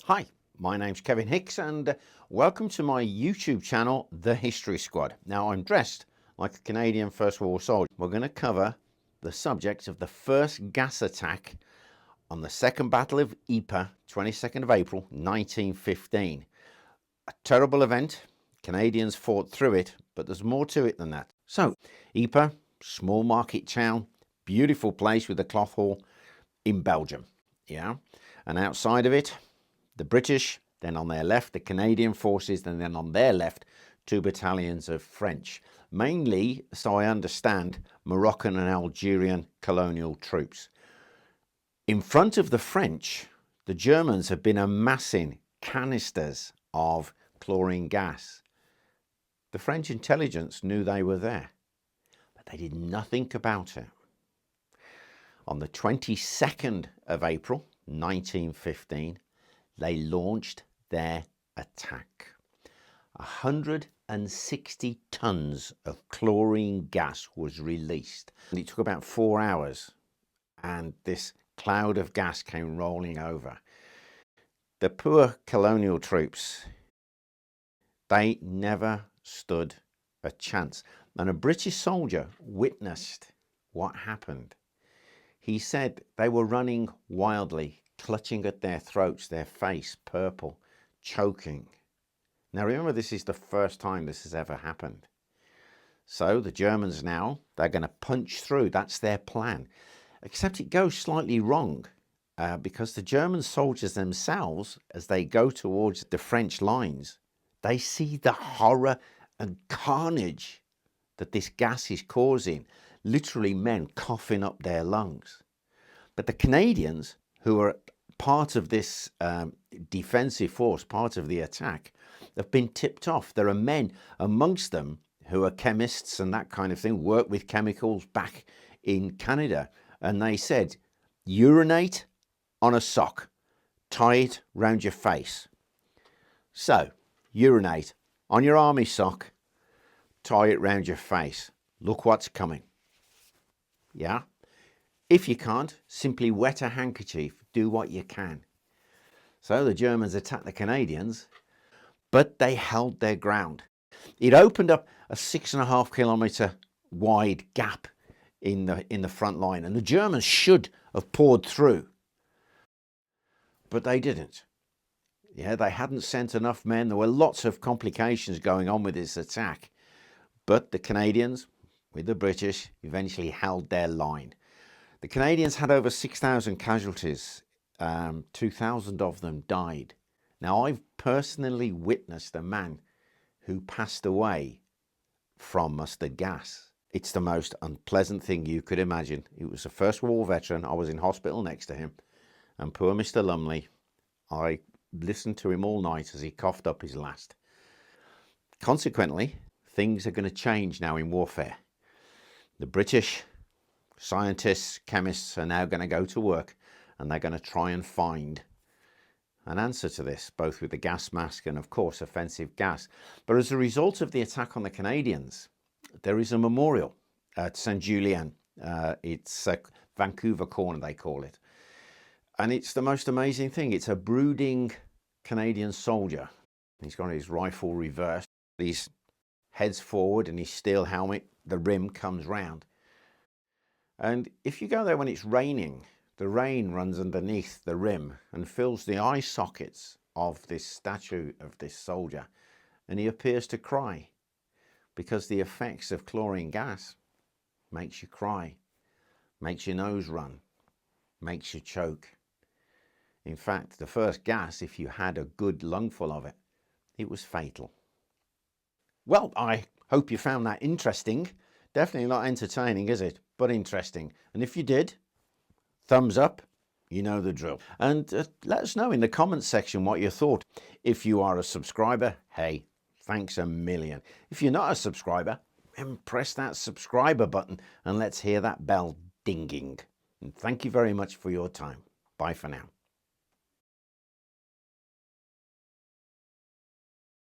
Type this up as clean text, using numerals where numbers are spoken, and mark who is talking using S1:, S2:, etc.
S1: Hi, my name's Kevin Hicks and welcome to my YouTube channel, The History Squad. Now I'm dressed like a Canadian First World War soldier. We're going to cover the subject of the first gas attack on the Second Battle of Ypres, 22nd of April, 1915. A terrible event. Canadians fought through it, but there's more to it than that. So, Ypres, small market town, beautiful place with a cloth hall in Belgium. Yeah, and outside of it, the British, then on their left, the Canadian forces, and then on their left, 2 battalions of French. Mainly, so I understand, Moroccan and Algerian colonial troops. In front of the French, the Germans have been amassing canisters of chlorine gas. The French intelligence knew they were there, but they did nothing about it. On the 22nd of April, 1915, they launched their attack. 160 tons of chlorine gas was released. It took about 4 hours, and this cloud of gas came rolling over. The poor colonial troops, they never stood a chance. And a British soldier witnessed what happened. He said they were running wildly, clutching at their throats, their face purple, choking. Now remember, this is the first time this has ever happened. So the Germans now, they're going to punch through. That's their plan. Except it goes slightly wrong because the German soldiers themselves, as they go towards the French lines, they see the horror and carnage that this gas is causing. Literally men coughing up their lungs. But the Canadians, who are part of this defensive force, part of the attack, have been tipped off. There are men amongst them who are chemists and that kind of thing, work with chemicals back in Canada. And they said, urinate on a sock, tie it round your face. So, urinate on your army sock, tie it round your face. Look what's coming. Yeah? If you can't, simply wet a handkerchief. Do what you can. So the Germans attacked the Canadians, but they held their ground. It opened up a 6.5 kilometre wide gap in the front line, and the Germans should have poured through, but they didn't. Yeah, they hadn't sent enough men. There were lots of complications going on with this attack, but the Canadians, with the British, eventually held their line. The Canadians had over 6,000 casualties. 2,000 of them died. Now, I've personally witnessed a man who passed away from mustard gas. It's the most unpleasant thing you could imagine. He was a First World War veteran. I was in hospital next to him. And poor Mr. Lumley, I listened to him all night as he coughed up his last. Consequently, things are going to change now in warfare. The British scientists, chemists are now going to go to work, and they're going to try and find an answer to this, both with the gas mask and, of course, offensive gas. But as a result of the attack on the Canadians, there is a memorial at St. Julien. It's Vancouver Corner, they call it. And it's the most amazing thing. It's a brooding Canadian soldier. He's got his rifle reversed. His head's forward and his steel helmet, the rim comes round. And if you go there when it's raining, the rain runs underneath the rim and fills the eye sockets of this statue of this soldier. And he appears to cry because the effects of chlorine gas makes you cry, makes your nose run, makes you choke. In fact, the first gas, if you had a good lungful of it, it was fatal. Well, I hope you found that interesting. Definitely not entertaining, is it? But interesting. And if you did, thumbs up, you know the drill. And let us know in the comments section what you thought. If you are a subscriber, hey, thanks a million. If you're not a subscriber, then press that subscriber button and let's hear that bell dinging. And thank you very much for your time. Bye for now.